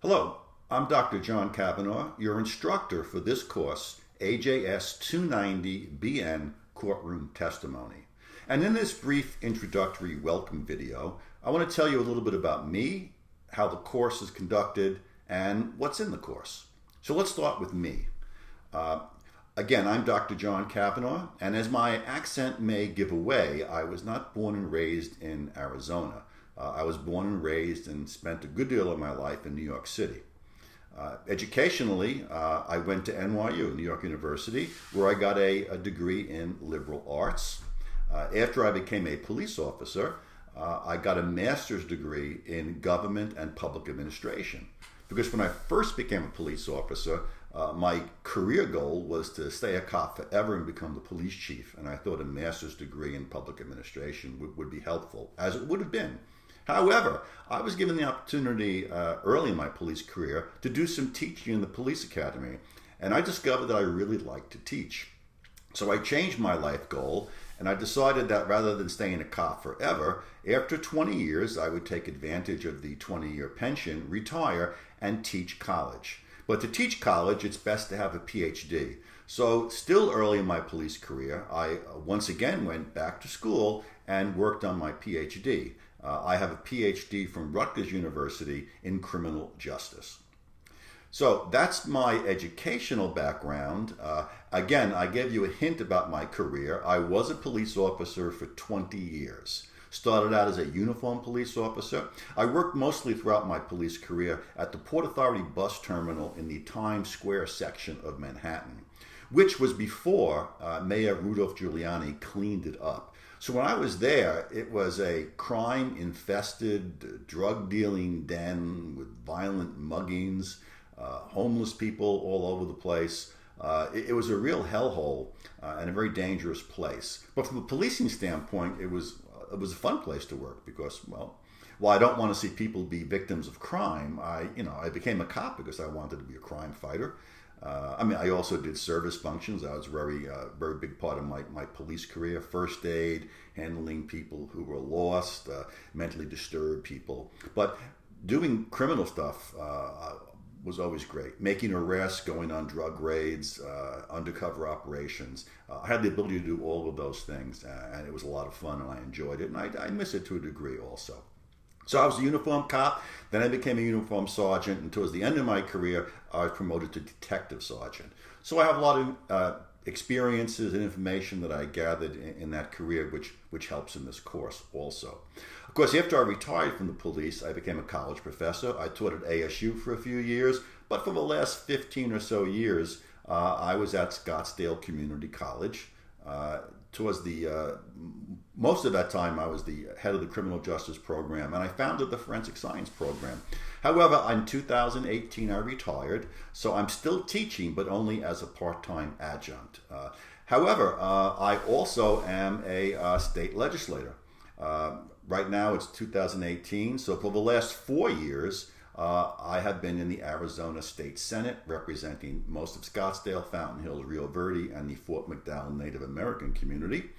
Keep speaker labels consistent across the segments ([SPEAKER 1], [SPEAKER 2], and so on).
[SPEAKER 1] Hello, I'm Dr. John Kavanaugh, your instructor for this course, AJS290BN Courtroom Testimony. And in this brief introductory welcome video, I want to tell you a little bit about me, how the course is conducted, and what's in the course. So let's start with me. Again, I'm Dr. John Kavanaugh, and as my accent may give away, I was not born and raised in Arizona. I was born and raised and spent a good deal of my life in New York City. Educationally, I went to NYU, New York University, where I got a degree in liberal arts. After I became a police officer, I got a master's degree in government and public administration. Because when I first became a police officer, my career goal was to stay a cop forever and become the police chief. And I thought a master's degree in public administration would be helpful, as it would have been. However, I was given the opportunity early in my police career to do some teaching in the police academy, and I discovered that I really liked to teach. So I changed my life goal, and I decided that rather than staying a cop forever, after 20 years, I would take advantage of the 20-year pension, retire, and teach college. But to teach college, it's best to have a PhD. So still early in my police career, I once again went back to school and worked on my PhD. I have a PhD from Rutgers University in criminal justice. So that's my educational background. Again, I gave you a hint about my career. I was a police officer for 20 years. Started out as a uniformed police officer. I worked mostly throughout my police career at the Port Authority bus terminal in the Times Square section of Manhattan, which was before Mayor Rudolph Giuliani cleaned it up. So when I was there, it was a crime-infested, drug-dealing den with violent muggings, homeless people all over the place. It was a real hellhole and a very dangerous place. But from a policing standpoint, it was a fun place to work because, well, while I don't want to see people be victims of crime, I became a cop because I wanted to be a crime fighter. I also did service functions. That was a very big part of my police career. First aid, handling people who were lost, mentally disturbed people. But doing criminal stuff was always great. Making arrests, going on drug raids, undercover operations. I had the ability to do all of those things, and it was a lot of fun, and I enjoyed it, and I miss it to a degree also. So I was a uniformed cop, then I became a uniformed sergeant, and towards the end of my career, I was promoted to detective sergeant. So I have a lot of experiences and information that I gathered in that career, which helps in this course also. Of course, after I retired from the police, I became a college professor. I taught at ASU for a few years, but for the last 15 or so years, I was at Scottsdale Community College. Most of that time, I was the head of the criminal justice program, and I founded the forensic science program. However, in 2018, I retired, so I'm still teaching, but only as a part-time adjunct. However, I also am a state legislator. Right now, it's 2018, so for the last 4 years, I have been in the Arizona State Senate, representing most of Scottsdale, Fountain Hills, Rio Verde, and the Fort McDowell Native American community.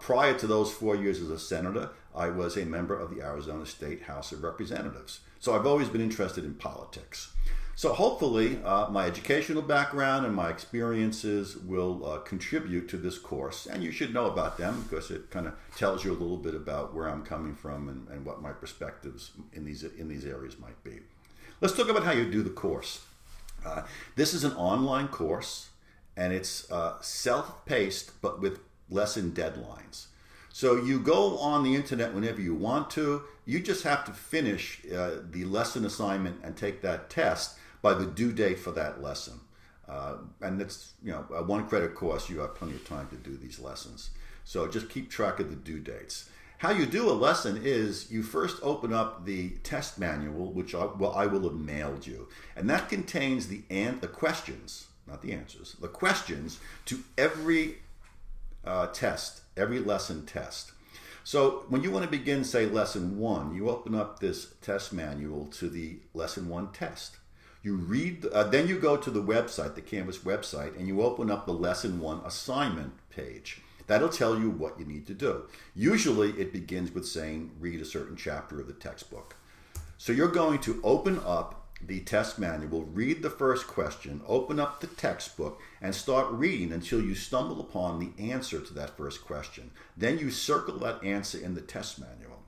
[SPEAKER 1] Prior to those 4 years as a senator, I was a member of the Arizona State House of Representatives. So I've always been interested in politics. So hopefully my educational background and my experiences will contribute to this course, and you should know about them because it kind of tells you a little bit about where I'm coming from and what my perspectives in these areas might be. Let's talk about how you do the course. This is an online course, and it's self-paced but with lesson deadlines. So you go on the internet whenever you want to. You just have to finish the lesson assignment and take that test by the due date for that lesson. And it's a 1 credit course. You have plenty of time to do these lessons. So just keep track of the due dates. How you do a lesson is you first open up the test manual, which I will have mailed you. And that contains the questions, not the answers, the questions to every test, every lesson test. So when you want to begin, say, lesson 1, you open up this test manual to the lesson 1 test. You read, then you go to the website, the Canvas website, and you open up the lesson 1 assignment page. That'll tell you what you need to do. Usually it begins with saying, read a certain chapter of the textbook. So you're going to open up the test manual, read the first question, open up the textbook, and start reading until you stumble upon the answer to that first question. Then you circle that answer in the test manual.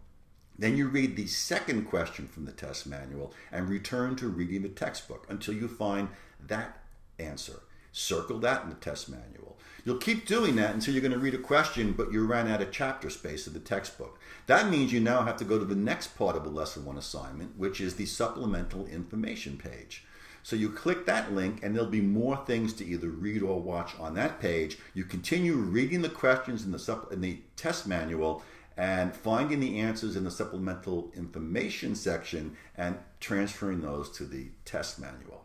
[SPEAKER 1] Then you read the second question from the test manual and return to reading the textbook until you find that answer. Circle that in the test manual. You'll keep doing that until you're going to read a question, but you ran out of chapter space of the textbook. That means you now have to go to the next part of the Lesson 1 assignment, which is the supplemental information page. So you click that link and there'll be more things to either read or watch on that page. You continue reading the questions in the test manual and finding the answers in the supplemental information section and transferring those to the test manual.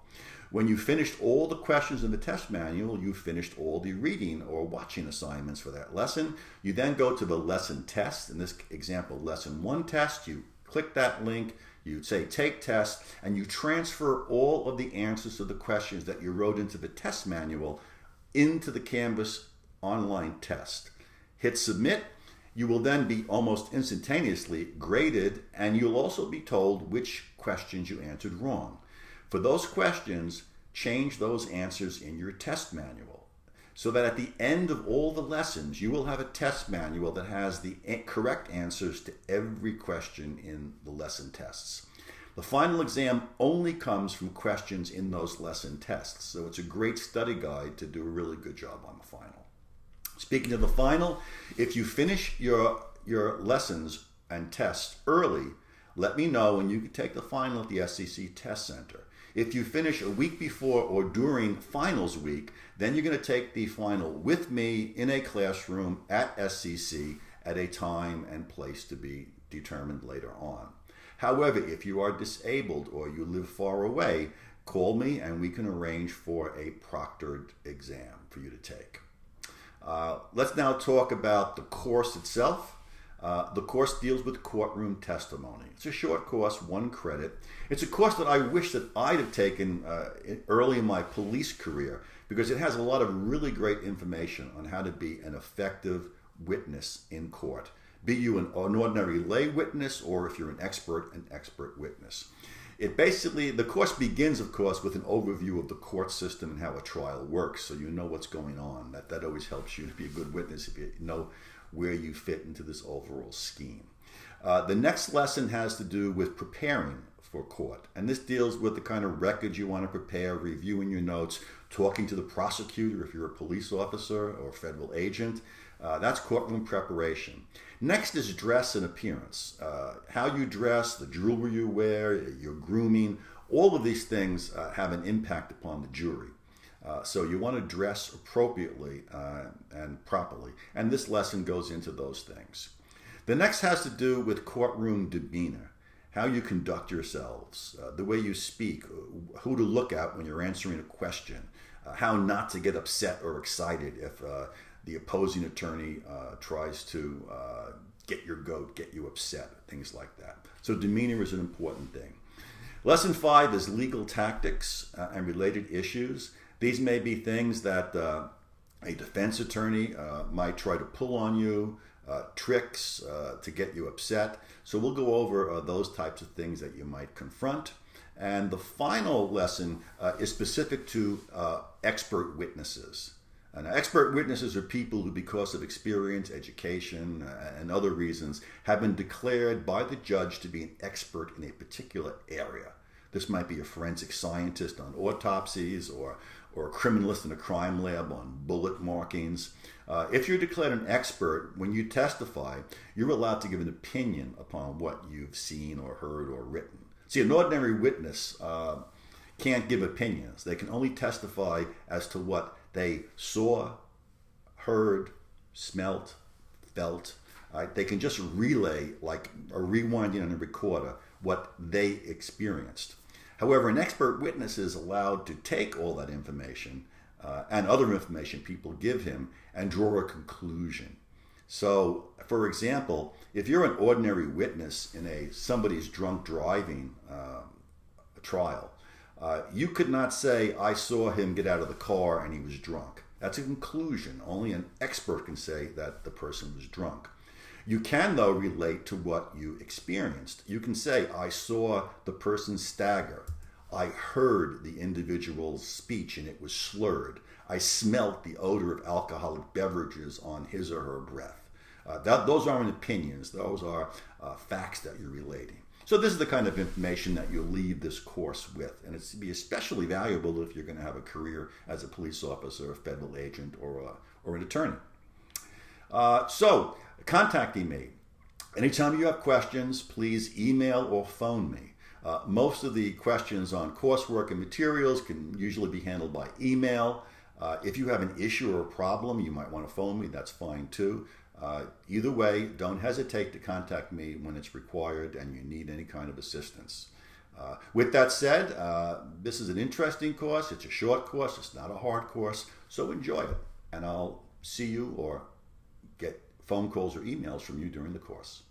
[SPEAKER 1] When you finished all the questions in the test manual, you finished all the reading or watching assignments for that lesson. You then go to the lesson test. In this example, lesson 1 test. You click that link, you say take test, and you transfer all of the answers to the questions that you wrote into the test manual into the Canvas online test. Hit submit. You will then be almost instantaneously graded, and you'll also be told which questions you answered wrong. For those questions, change those answers in your test manual so that at the end of all the lessons, you will have a test manual that has the correct answers to every question in the lesson tests. The final exam only comes from questions in those lesson tests, so it's a great study guide to do a really good job on the final. Speaking of the final, if you finish your lessons and tests early, let me know and you can take the final at the SCC Test Center. If you finish a week before or during finals week, then you're going to take the final with me in a classroom at SCC at a time and place to be determined later on. However, if you are disabled or you live far away, call me and we can arrange for a proctored exam for you to take. Let's now talk about the course itself. The course deals with courtroom testimony. It's a short course, 1 credit. It's a course that I wish that I'd have taken early in my police career because it has a lot of really great information on how to be an effective witness in court. Be you an ordinary lay witness or if you're an expert witness. The course begins, of course, with an overview of the court system and how a trial works, so you know what's going on. That always helps you to be a good witness if you know where you fit into this overall scheme. The next lesson has to do with preparing for court, and this deals with the kind of records you want to prepare, reviewing your notes, talking to the prosecutor if you're a police officer or federal agent. That's courtroom preparation. Next is dress and appearance. How you dress, the jewelry you wear, your grooming, all of these things have an impact upon the jury. So you want to dress appropriately and properly. And this lesson goes into those things. The next has to do with courtroom demeanor, how you conduct yourselves, the way you speak, who to look at when you're answering a question, how not to get upset or excited if the opposing attorney tries to get your goat, get you upset, things like that. So demeanor is an important thing. Lesson 5 is legal tactics and related issues. These may be things that a defense attorney might try to pull on you, tricks to get you upset. So we'll go over those types of things that you might confront. And the final lesson is specific to expert witnesses. And expert witnesses are people who, because of experience, education, and other reasons, have been declared by the judge to be an expert in a particular area. This might be a forensic scientist on autopsies or a criminalist in a crime lab on bullet markings. If you're declared an expert, when you testify, you're allowed to give an opinion upon what you've seen or heard or written. See, an ordinary witness can't give opinions. They can only testify as to what they saw, heard, smelt, felt. They can just relay, like a rewinding on a recorder, what they experienced. However, an expert witness is allowed to take all that information and other information people give him and draw a conclusion. So, for example, if you're an ordinary witness in somebody's drunk driving trial, you could not say, I saw him get out of the car and he was drunk. That's a conclusion. Only an expert can say that the person was drunk. You can, though, relate to what you experienced. You can say, I saw the person stagger. I heard the individual's speech and it was slurred. I smelt the odor of alcoholic beverages on his or her breath. Those aren't opinions. Those are facts that you're relating. So this is the kind of information that you'll leave this course with. And it's to be especially valuable if you're going to have a career as a police officer, a federal agent, or an attorney. So contacting me. Anytime you have questions, please email or phone me. Most of the questions on coursework and materials can usually be handled by email. If you have an issue or a problem, you might want to phone me. That's fine too. Either way, don't hesitate to contact me when it's required and you need any kind of assistance. With that said, this is an interesting course. It's a short course. It's not a hard course. So enjoy it. And I'll see you or get phone calls or emails from you during the course.